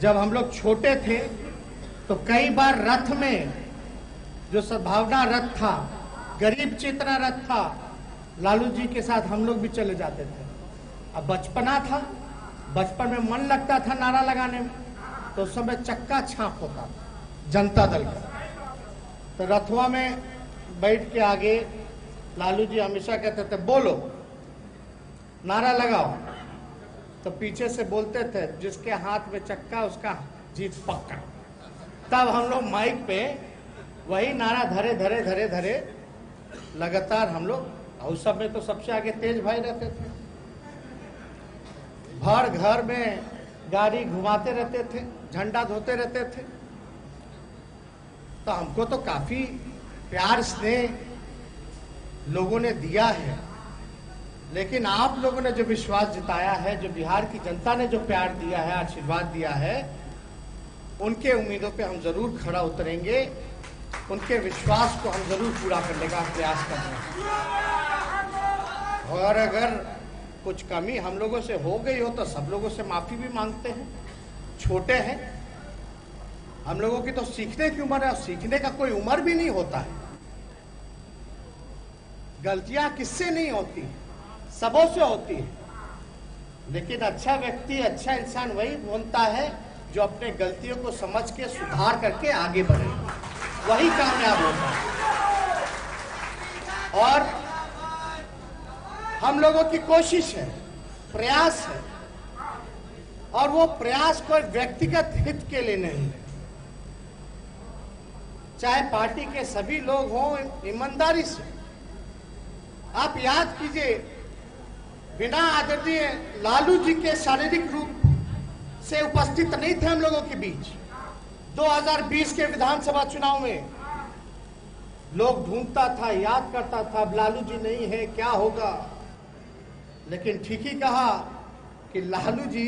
जब हम लोग छोटे थे तो कई बार रथ में जो सद्भावना रथ था, गरीब चेतना रथ था, लालू जी के साथ हम लोग भी चले जाते थे। अब बचपना था, बचपन में मन लगता था नारा लगाने में, तो उस समय चक्का छाप होता था जनता दल का। तो रथवा में बैठ के आगे लालू जी हमेशा कहते थे बोलो, नारा लगाओ। तो पीछे से बोलते थे जिसके हाथ में चक्का उसका जीत पक्का। तब हम लोग माइक पे वही नारा धरे धरे धरे धरे लगातार हम लोग, उस समय तो सबसे आगे तेज भाई रहते थे, भर घर में गाड़ी घुमाते रहते थे, झंडा धोते रहते थे। तो हमको तो काफी प्यार स्नेह लोगों ने दिया है, लेकिन आप लोगों ने जो विश्वास जताया है, जो बिहार की जनता ने जो प्यार दिया है, आशीर्वाद दिया है, उनके उम्मीदों पे हम जरूर खड़ा उतरेंगे, उनके विश्वास को हम जरूर पूरा करने का प्रयास कर रहे हैं। और अगर कुछ कमी हम लोगों से हो गई हो तो सब लोगों से माफी भी मांगते हैं। छोटे हैं हम लोगों की, तो सीखने की उम्र है, और सीखने का कोई उम्र भी नहीं होता है। गलतियां किससे नहीं होती, सबों से होती है। लेकिन अच्छा व्यक्ति, अच्छा इंसान वही बनता है जो अपने गलतियों को समझ के सुधार करके आगे बढ़े, वही कामयाब होता है। और हम लोगों की कोशिश है, प्रयास है, और वो प्रयास कोई व्यक्तिगत हित के लिए नहीं है। चाहे पार्टी के सभी लोग हों, ईमानदारी से आप याद कीजिए, बिना आदरणीय लालू जी के शारीरिक रूप से उपस्थित नहीं थे हम लोगों के बीच। 2020 के विधानसभा चुनाव में लोग ढूंढता था, याद करता था, अब लालू जी नहीं है, क्या होगा। लेकिन ठीक ही कहा कि लालू जी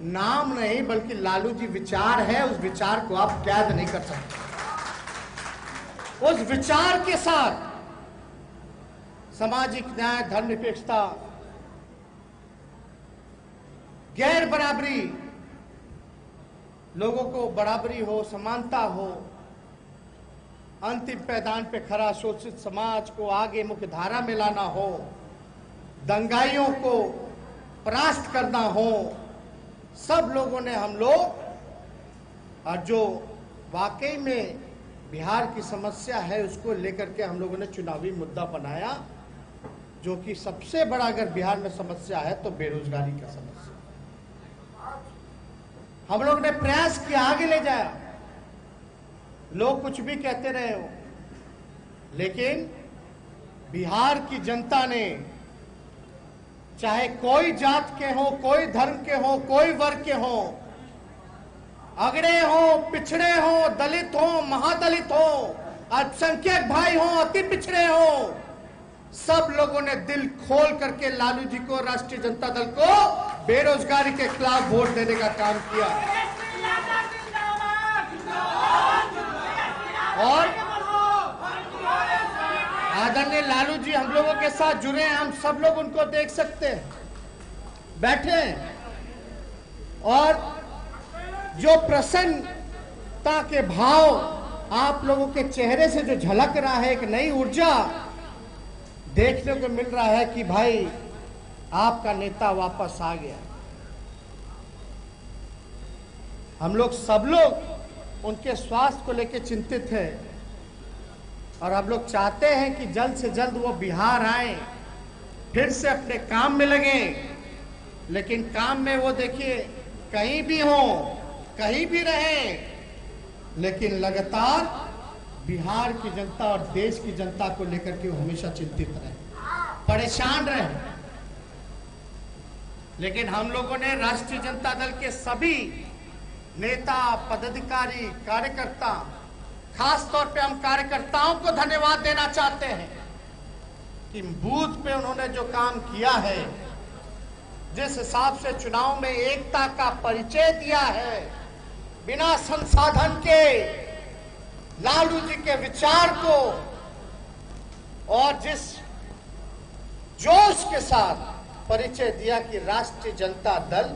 नाम नहीं बल्कि लालू जी विचार है, उस विचार को आप कैद नहीं कर सकते। उस विचार के साथ सामाजिक न्याय, धर्मनिरपेक्षता, गैर बराबरी, लोगों को बराबरी हो, समानता हो, अंतिम पैदान पे खड़ा शोषित समाज को आगे मुख्य धारा में लाना हो, दंगाइयों को परास्त करना हो, सब लोगों ने हम लोग, और जो वाकई में बिहार की समस्या है उसको लेकर के हम लोगों ने चुनावी मुद्दा बनाया, जो कि सबसे बड़ा अगर बिहार में समस्या है तो बेरोजगारी का समस्या। हम लोग ने प्रयास किया, आगे ले जाया। लोग कुछ भी कहते रहे हो, लेकिन बिहार की जनता ने, चाहे कोई जात के हो, कोई धर्म के हो, कोई वर्ग के हो, अगड़े हो, पिछड़े हो, दलित हो, महादलित हो, अल्पसंख्यक भाई हो, अति पिछड़े हो, सब लोगों ने दिल खोल करके लालू जी को, राष्ट्रीय जनता दल को बेरोजगारी के खिलाफ वोट देने का काम किया। और आदरणीय लालू जी हम लोगों के साथ जुड़े हैं, हम सब लोग उनको देख सकते हैं, बैठे हैं। और जो प्रसन्नता के भाव आप लोगों के चेहरे से जो झलक रहा है, एक नई ऊर्जा देखने को मिल रहा है कि भाई आपका नेता वापस आ गया। हम लोग सब लोग उनके स्वास्थ्य को लेकर चिंतित हैं, और हम लोग चाहते हैं कि जल्द से जल्द वो बिहार आए, फिर से अपने काम में लगे। लेकिन काम में वो देखिए कहीं भी हो, कहीं भी रहें, लेकिन लगातार बिहार की जनता और देश की जनता को लेकर के वो हमेशा चिंतित रहे, परेशान रहे। लेकिन हम लोगों ने राष्ट्रीय जनता दल के सभी नेता, पदाधिकारी, कार्यकर्ता, खास तौर पे हम कार्यकर्ताओं को धन्यवाद देना चाहते हैं कि बूथ पे उन्होंने जो काम किया है, जिस हिसाब से चुनाव में एकता का परिचय दिया है, बिना संसाधन के लालू जी के विचार को, और जिस जोश के साथ परिचय दिया कि राष्ट्रीय जनता दल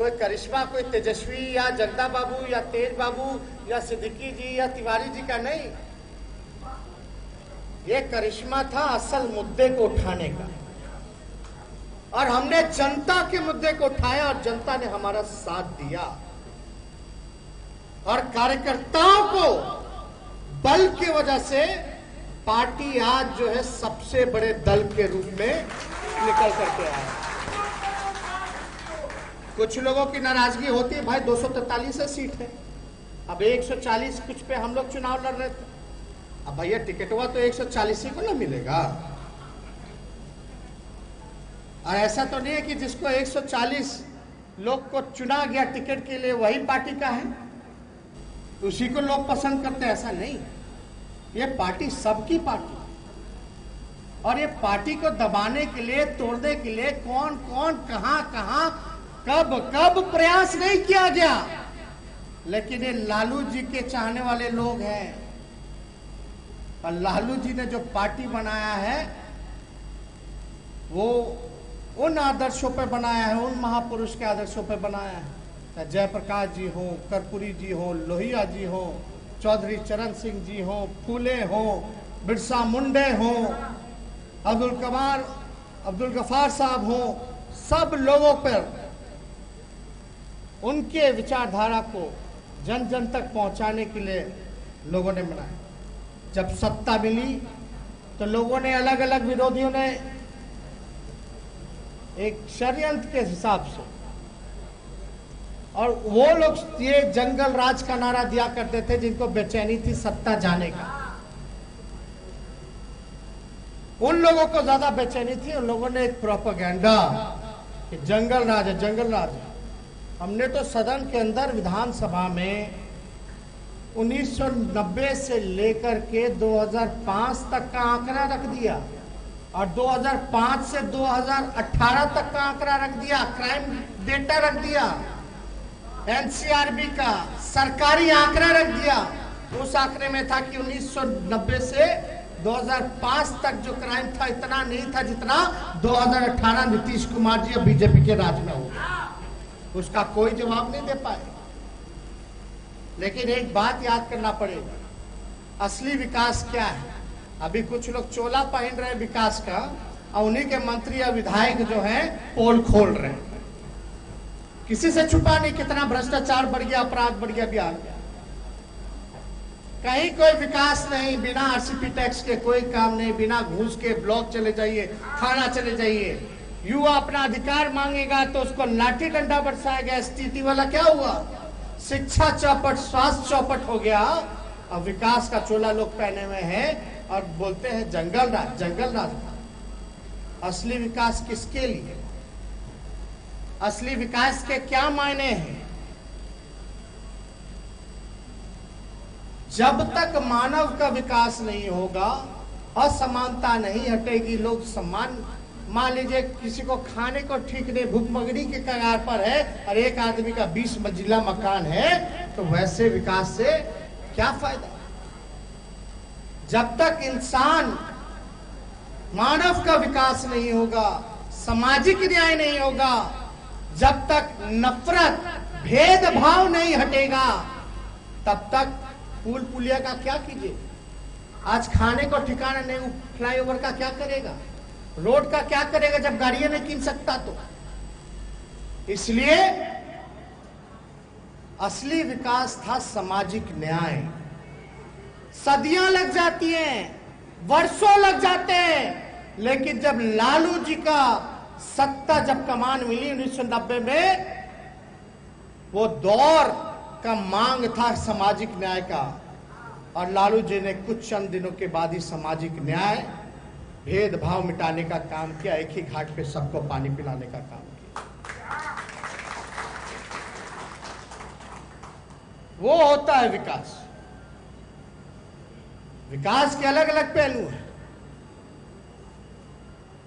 कोई करिश्मा कोई तेजस्वी या जगदा बाबू या तेज बाबू या सिद्दीकी जी या तिवारी जी का नहीं, ये करिश्मा था असल मुद्दे को उठाने का, और हमने जनता के मुद्दे को उठाया और जनता ने हमारा साथ दिया, और कार्यकर्ताओं को बल की वजह से पार्टी आज जो है सबसे बड़े दल के रूप में निकल करके आया। कुछ लोगों की नाराजगी होती है, भाई 243 सीट है, अब 140 कुछ पे हम लोग चुनाव लड़ रहे थे, अब भैया टिकट हुआ तो 140 ही को ना मिलेगा। और ऐसा तो नहीं है कि जिसको 140 लोग को चुना गया टिकट के लिए वही पार्टी का है, उसी को लोग पसंद करते हैं, ऐसा नहीं। ये पार्टी सबकी पार्टी, और ये पार्टी को दबाने के लिए, तोड़ने के लिए कौन कौन कहां कहां कब कब प्रयास नहीं किया गया, लेकिन ये लालू जी के चाहने वाले लोग हैं, और लालू जी ने जो पार्टी बनाया है वो उन आदर्शों पर बनाया है, उन महापुरुष के आदर्शों पर बनाया है। जयप्रकाश जी हो, कर्पूरी जी हो, लोहिया जी हो, चौधरी चरण सिंह जी हो, फूले हो, बिरसा मुंडे हो, अब्दुल गफार साहब हो, सब लोगों पर उनके विचारधारा को जन जन तक पहुंचाने के लिए लोगों ने बनाया। जब सत्ता मिली तो लोगों ने अलग अलग विरोधियों ने एक षड्यंत्र के हिसाब से, और वो लोग ये जंगल राज का नारा दिया करते थे, जिनको बेचैनी थी सत्ता जाने का, उन लोगों को ज्यादा बेचैनी थी। उन लोगों ने एक प्रोपेगेंडा कि जंगल राज है, जंगल राज है। हमने तो सदन के अंदर विधानसभा में 1990 से लेकर के 2005 तक का आंकड़ा रख दिया, और 2005 से 2018 तक का आंकड़ा रख दिया, क्राइम डेटा रख दिया, एनसीआरबी का सरकारी आंकड़ा रख दिया। उस आंकड़े में था कि 1990 से 2005 तक जो क्राइम था इतना नहीं था जितना 2018 नीतीश कुमार जी और बीजेपी के राज में हो गया। उसका कोई जवाब नहीं दे पाए। लेकिन एक बात याद करना पड़ेगा, असली विकास क्या है। अभी कुछ लोग चोला पहन रहे विकास का, और उन्हीं के मंत्री या विधायक जो हैं पोल खोल रहे हैं। किसी से छुपा नहीं कितना भ्रष्टाचार बढ़ गया, अपराध बढ़ गया बिहार में। कहीं कोई विकास नहीं, बिना आरसीपी टैक्स के कोई काम नहीं, बिना घूस के ब्लॉक चले जाइए, थाना चले जाइए। युवा अपना अधिकार मांगेगा तो उसको लाठी डंडा बरसाएगा। एसटीटी वाला क्या हुआ, शिक्षा चौपट, स्वास्थ्य चौपट हो गया, और विकास का चोला लोग पहने हुए हैं और बोलते हैं जंगल राज, जंगल राज। असली विकास किसके लिए, असली विकास के क्या मायने हैं? जब तक मानव का विकास नहीं होगा, असमानता नहीं हटेगी, लोग सम्मान, मान लीजिए किसी को खाने को ठीक नहीं, भूखमरी के कगार पर है और एक आदमी का 20 मंजिला मकान है, तो वैसे विकास से क्या फायदा? जब तक इंसान, मानव का विकास नहीं होगा, सामाजिक न्याय नहीं होगा, जब तक नफरत, भेदभाव नहीं हटेगा, तब तक पुल पुलिया का क्या कीजिए। आज खाने को ठिकाना नहीं, फ्लाईओवर का क्या करेगा, रोड का क्या करेगा जब गाड़ियां नहीं कीन सकता? तो इसलिए असली विकास था सामाजिक न्याय। सदियां लग जाती हैं, वर्षों लग जाते हैं, लेकिन जब लालू जी का सत्ता, जब कमान मिली 1990 में, वो दौर का मांग था सामाजिक न्याय का, और लालू जी ने कुछ चंद दिनों के बाद ही सामाजिक न्याय, भेदभाव मिटाने का काम किया, एक ही घाट पे सबको पानी पिलाने का काम किया। वो होता है विकास। विकास के अलग अलग पहलू हैं,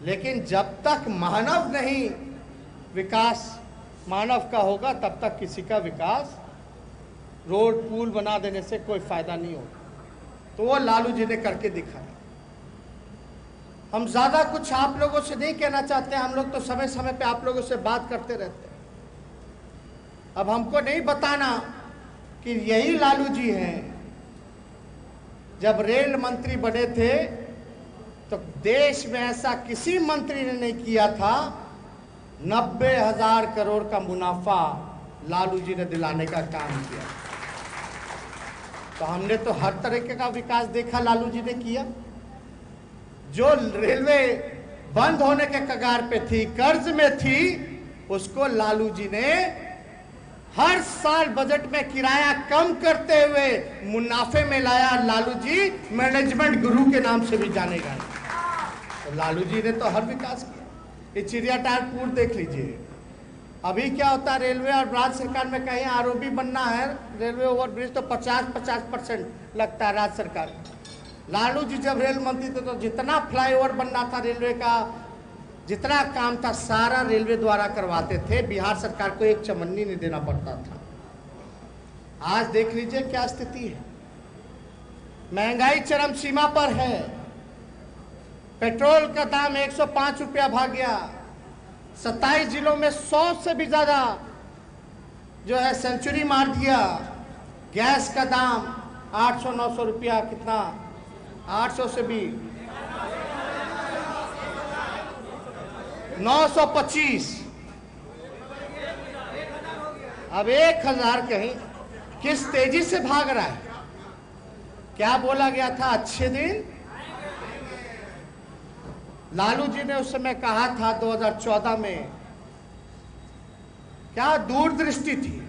लेकिन जब तक मानव नहीं विकास मानव का होगा, तब तक किसी का विकास, रोड पुल बना देने से कोई फायदा नहीं होगा। तो वो लालू जी ने करके दिखाया। हम ज्यादा कुछ आप लोगों से नहीं कहना चाहते हैं, हम लोग तो समय समय पे आप लोगों से बात करते रहते हैं। अब हमको नहीं बताना कि यही लालू जी हैं। जब रेल मंत्री बने थे तो देश में ऐसा किसी मंत्री ने नहीं किया था। 90,000 करोड़ का मुनाफा लालू जी ने दिलाने का काम किया। तो हमने तो हर तरीके का विकास देखा लालू जी ने किया। जो रेलवे बंद होने के कगार पे थी, कर्ज में थी, उसको लालू जी ने हर साल बजट में किराया कम करते हुए मुनाफे में लाया। लालू जी मैनेजमेंट गुरु के नाम से भी जाने गए। तो लालू जी ने तो हर विकास किया। ये चिड़ियाटार पुल देख लीजिए। अभी क्या होता है, रेलवे और राज्य सरकार में कहीं आरओबी बनना है, रेलवे ओवरब्रिज, तो 50% लगता है राज्य सरकार। लालू जी जब रेल मंत्री थे तो जितना फ्लाईओवर बनना था रेलवे का, जितना काम था, सारा रेलवे द्वारा करवाते थे। बिहार सरकार को एक चमन्नी नहीं देना पड़ता था। आज देख लीजिए क्या स्थिति है। महंगाई चरम सीमा पर है। पेट्रोल का दाम 105 रुपया भाग गया। 27 जिलों में 100 से भी ज्यादा जो है सेंचुरी मार दिया। गैस का दाम 800-900 रुपया, कितना 800 से भी 925, अब 1000 कहीं। किस तेजी से भाग रहा है। क्या बोला गया था, अच्छे दिन। लालू जी ने उस समय कहा था 2014 में, क्या दूरदृष्टि थी।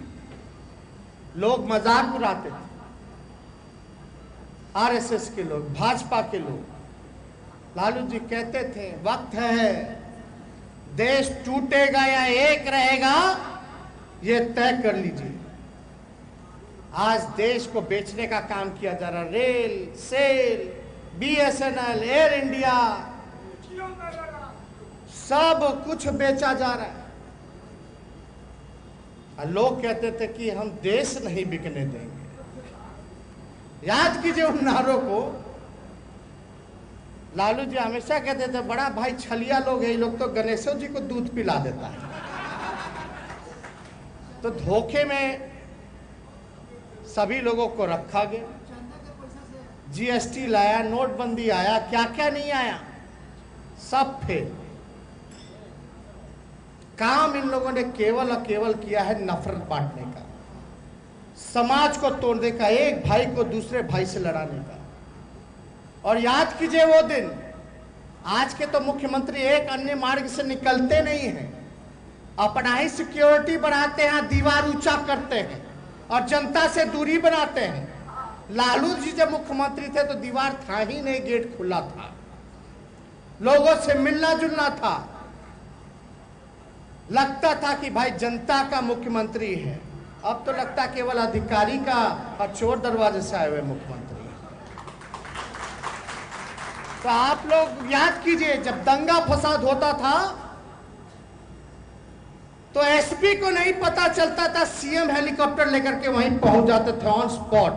लोग मजाक उड़ाते थे, आरएसएस के लोग, भाजपा के लोग। लालू जी कहते थे वक्त है, देश टूटेगा या एक रहेगा, ये तय कर लीजिए। आज देश को बेचने का काम किया जा रहा। Rail, SAIL, BSNL, Air India, सब कुछ बेचा जा रहा है। और लोग कहते थे कि हम देश नहीं बिकने देंगे। याद कीजिए उन नारों को। लालू जी हमेशा कहते थे बड़ा भाई छलिया लोग है, ये लोग तो गणेशो जी को दूध पिला देता है। तो धोखे में सभी लोगों को रखा गया। जीएसटी लाया, नोटबंदी आया, क्या क्या नहीं आया, सब फेल। काम इन लोगों ने केवल और केवल किया है नफरत बांटने का, समाज को तोड़ने का, एक भाई को दूसरे भाई से लड़ाने का। और याद कीजिए वो दिन। आज के तो मुख्यमंत्री एक अन्य मार्ग से निकलते नहीं हैं, अपना ही सिक्योरिटी बढ़ाते हैं, दीवार ऊंचा करते हैं और जनता से दूरी बनाते हैं। लालू जी जब मुख्यमंत्री थे तो दीवार था ही नहीं, गेट खुला था, लोगों से मिलना जुलना था। लगता था कि भाई जनता का मुख्यमंत्री है। अब तो लगता केवल अधिकारी का और चोर दरवाजे से आए हुए मुख्यमंत्री। तो आप लोग याद कीजिए, जब दंगा फसाद होता था तो एसपी को नहीं पता चलता था, सीएम हेलीकॉप्टर लेकर के वहीं पहुंच जाते थे ऑन स्पॉट,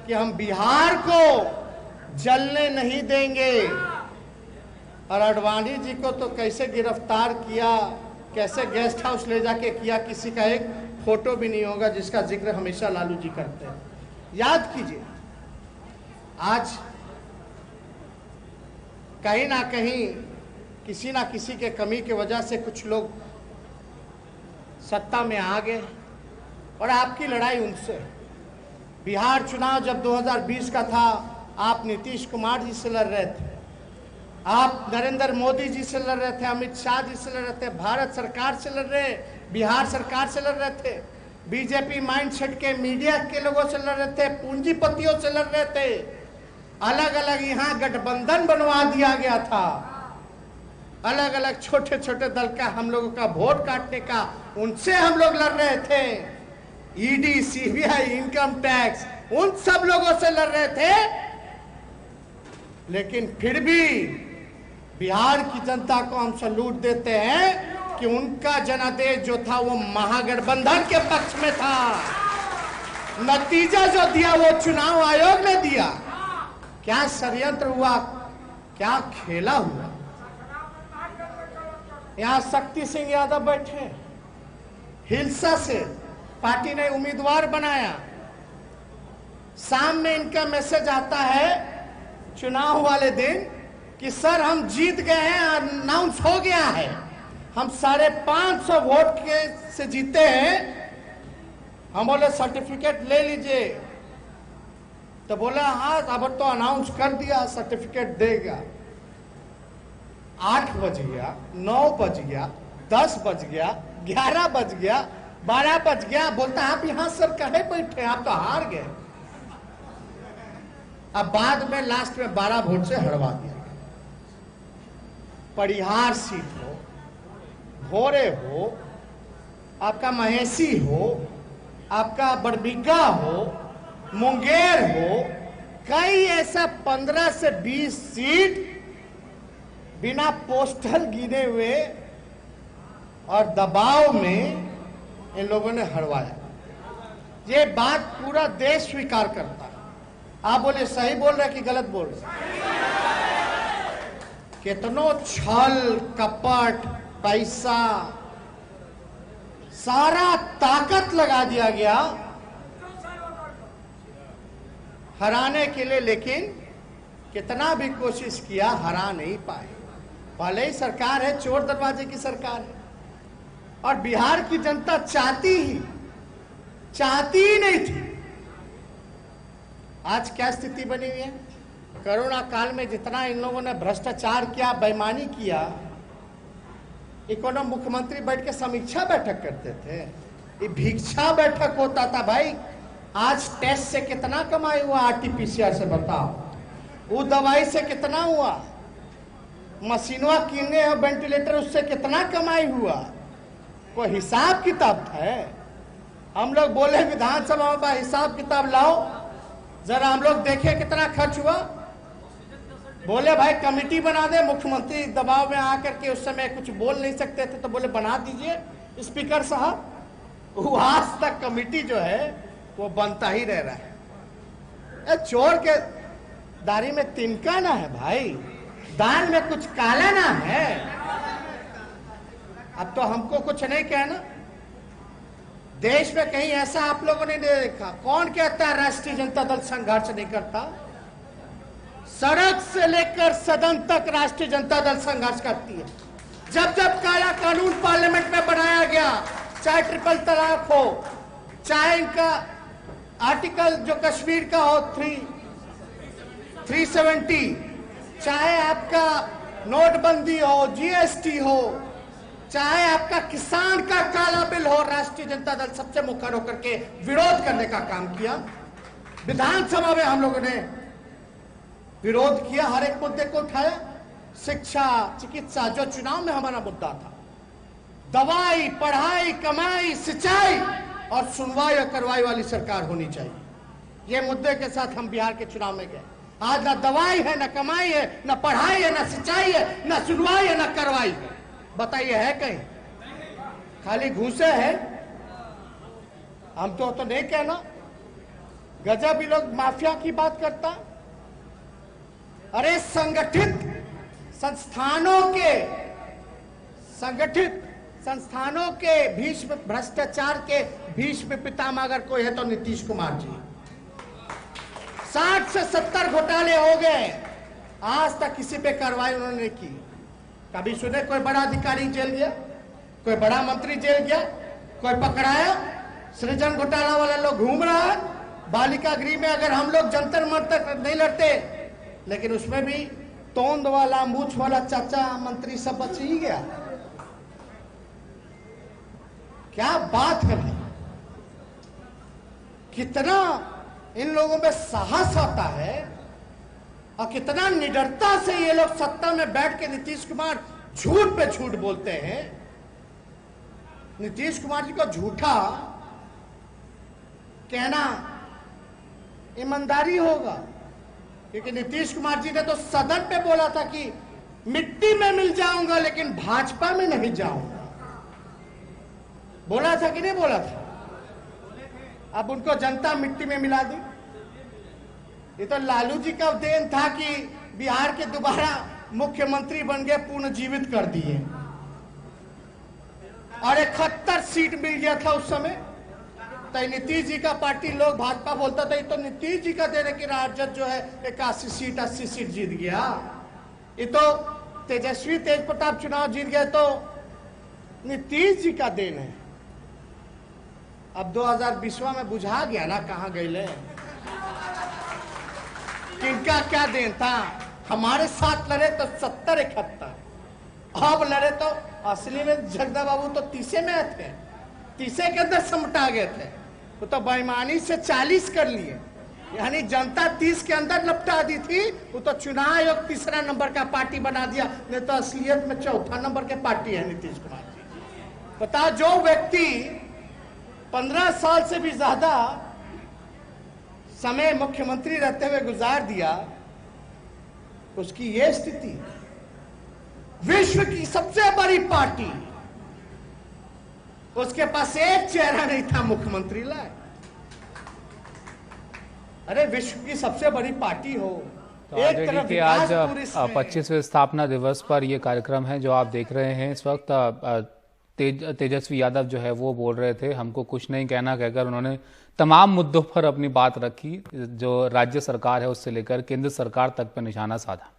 कि हम बिहार को जलने नहीं देंगे। और अडवाणी जी को तो कैसे गिरफ्तार किया, कैसे गेस्ट हाउस ले जाके किया, किसी का एक फोटो भी नहीं होगा जिसका जिक्र हमेशा लालू जी करते हैं। याद कीजिए, आज कहीं ना कहीं किसी ना किसी के कमी की वजह से कुछ लोग सत्ता में आ गए और आपकी लड़ाई उनसे। बिहार चुनाव जब 2020 का था, आप नीतीश कुमार जी से लड़ रहे थे, आप नरेंद्र मोदी जी से लड़ रहे थे, अमित शाह जी से लड़ रहे थे, भारत सरकार से लड़ रहे, बिहार सरकार से लड़ रहे थे, बीजेपी माइंडसेट के मीडिया के लोगों से लड़ रहे थे, पूंजीपतियों से लड़ रहे थे। अलग अलग यहाँ गठबंधन बनवा दिया गया था, अलग अलग छोटे छोटे दल का हम लोगों का वोट काटने का, उनसे हम लोग लड़ रहे थे। ईडी, सीबीआई, इनकम टैक्स, उन सब लोगों से लड़ रहे थे। लेकिन फिर भी बिहार की जनता को हम सैल्यूट देते हैं कि उनका जनादेश जो था वो महागठबंधन के पक्ष में था। नतीजा जो दिया वो चुनाव आयोग ने दिया। क्या षड्यंत्र हुआ, क्या खेला हुआ। यहां शक्ति सिंह यादव बैठे, हिलसा से पार्टी ने उम्मीदवार बनाया। शाम में इनका मैसेज आता है चुनाव वाले दिन कि सर हम जीत गए हैं, अनाउंस हो गया है, हम 550 वोट के से जीते हैं। हम बोले सर्टिफिकेट ले लीजिए, तो बोला हाँ अब तो अनाउंस कर दिया, सर्टिफिकेट देगा। 8 बज गया, 9 बज गया, 10 बज गया, 11 बज गया, 12 बज गया। बोलता आप यहां सर कहे बैठे, आप तो हार गए। अब बाद में लास्ट में 12 वोट से हरवा दिया गया। परिहार सीट हो, भोरे हो, आपका महेशी हो, आपका बड़बिग्गा हो, मुंगेर हो, कई ऐसा 15 से 20 सीट बिना पोस्टल गिने हुए और दबाव में इन लोगों ने हरवाया। ये बात पूरा देश स्वीकार करता है। आप बोले सही बोल रहे कि गलत बोल रहे? कितनों छल कपट, पैसा, सारा ताकत लगा दिया गया हराने के लिए, लेकिन कितना भी कोशिश किया हरा नहीं पाए। भले ही सरकार है, चोर दरवाजे की सरकार है, और बिहार की जनता चाहती ही नहीं थी। आज क्या स्थिति बनी हुई है? कोरोना काल में जितना इन लोगों ने भ्रष्टाचार किया, बेईमानी किया, इकोनॉम मुख्यमंत्री बैठ के समीक्षा बैठक करते थे। ये भिक्षा बैठक होता था भाई। आज टेस्ट से कितना कमाई हुआ, आरटीपीसीआर से बताओ, वो दवाई से कितना हुआ, मशीनवा किने और वेंटिलेटर उससे कितना कमाई हुआ, कोई हिसाब किताब है? हम लोग बोले विधानसभा में हिसाब किताब लाओ जरा, हम लोग देखे कितना खर्च हुआ। बोले भाई कमेटी बना दे, मुख्यमंत्री दबाव में आकर के उस समय कुछ बोल नहीं सकते थे, तो बोले बना दीजिए स्पीकर साहब। वो आज तक कमेटी जो है वो बनता ही रह रहा है। चोर के दाढ़ी में तिनका ना है भाई, दाल में कुछ काला ना है। अब तो हमको कुछ नहीं कहना। देश में कहीं ऐसा आप लोगों ने नहीं देखा? कौन कहता है राष्ट्रीय जनता दल संघर्ष नहीं करता? सड़क से लेकर सदन तक राष्ट्रीय जनता दल संघर्ष करती है। जब जब काला कानून पार्लियामेंट में बनाया गया, चाहे ट्रिपल तलाक हो, चाहे इनका आर्टिकल जो कश्मीर का हो 370, चाहे आपका नोटबंदी हो, जीएसटी हो, चाहे आपका किसान का काला बिल हो, राष्ट्रीय जनता दल सबसे मुखर होकर के विरोध करने का काम किया। विधानसभा में हम लोगों ने विरोध किया, हर एक मुद्दे को उठाया। शिक्षा, चिकित्सा जो चुनाव में हमारा मुद्दा था, दवाई, पढ़ाई, कमाई, सिंचाई और सुनवाई और कार्रवाई वाली सरकार होनी चाहिए। ये मुद्दे के साथ हम बिहार के चुनाव में गए। आज ना दवाई है, ना कमाई है, ना पढ़ाई है, ना सिंचाई है, ना सुनवाई है, ना कार्रवाई है। बताइए है कहीं? खाली घूसे हैं। हम तो नहीं कहना। गजब ही लोग माफिया की बात करता। अरे संगठित संस्थानों के भीष्म, भ्रष्टाचार के भीष्म पितामह अगर कोई है तो नीतीश कुमार जी। 60 से 70 घोटाले हो गए, आज तक किसी पे कार्रवाई उन्होंने नहीं की। कभी सुने कोई बड़ा अधिकारी जेल गया, कोई बड़ा मंत्री जेल गया, कोई पकड़ाया? सृजन घोटाला वाला लोग घूम रहा है। बालिका गृह में अगर हम लोग जंतर मंतर नहीं लड़ते, लेकिन उसमें भी तोंद वाला, मूछ वाला चाचा मंत्री सब बच ही गया। क्या बात है भाई! कितना इन लोगों में साहस आता है और कितना निडरता से ये लोग सत्ता में बैठ के नीतीश कुमार झूठ पे झूठ बोलते हैं। नीतीश कुमार जी को झूठा कहना ईमानदारी होगा, क्योंकि नीतीश कुमार जी ने तो सदन पे बोला था कि मिट्टी में मिल जाऊंगा लेकिन भाजपा में नहीं जाऊंगा। बोला था कि नहीं बोला था? अब उनको जनता मिट्टी में मिला दी। ये तो लालू जी का देन था कि बिहार के दोबारा मुख्यमंत्री बन गए, पुनर्जीवित कर दिए। और 71 सीट मिल गया था उस समय। तो नीतीश जी का पार्टी लोग भाजपा बोलता था ये तो नीतीश जी का देने की राजद जो है 81 सीट 80 सीट जीत गया, ये तो तेजस्वी तेज प्रताप चुनाव जीत गए तो नीतीश जी का देन है। अब 2020 में बुझा गया ना कहां गए, किनका क्या देन था। हमारे साथ लड़े तो 70-71, अब लड़े तो असली में जगदा बाबू तो 30 में थे, 30 के अंदर समटा गए थे, वो तो बेईमानी से 40 कर लिए, यानी जनता 30 के अंदर लपटा दी थी, वो तो चुनाव आयोग तीसरा नंबर का पार्टी बना दिया, नहीं तो असलियत में चौथा नंबर के पार्टी है नीतीश कुमार जी। बताओ, जो व्यक्ति 15 साल से भी ज्यादा समय मुख्यमंत्री रहते हुए गुजार दिया, उसकी यह स्थिति। विश्व की सबसे बड़ी पार्टी, उसके पास एक चेहरा नहीं था मुख्यमंत्री लाए। अरे विश्व की सबसे बड़ी पार्टी हो, तो एक तरफ कि आज 25वें स्थापना दिवस पर यह कार्यक्रम है जो आप देख रहे हैं इस वक्त। तेजस्वी यादव जो है वो बोल रहे थे हमको कुछ नहीं कहना कहकर उन्होंने तमाम मुद्दों पर अपनी बात रखी, जो राज्य सरकार है उससे लेकर केंद्र सरकार तक पर निशाना साधा।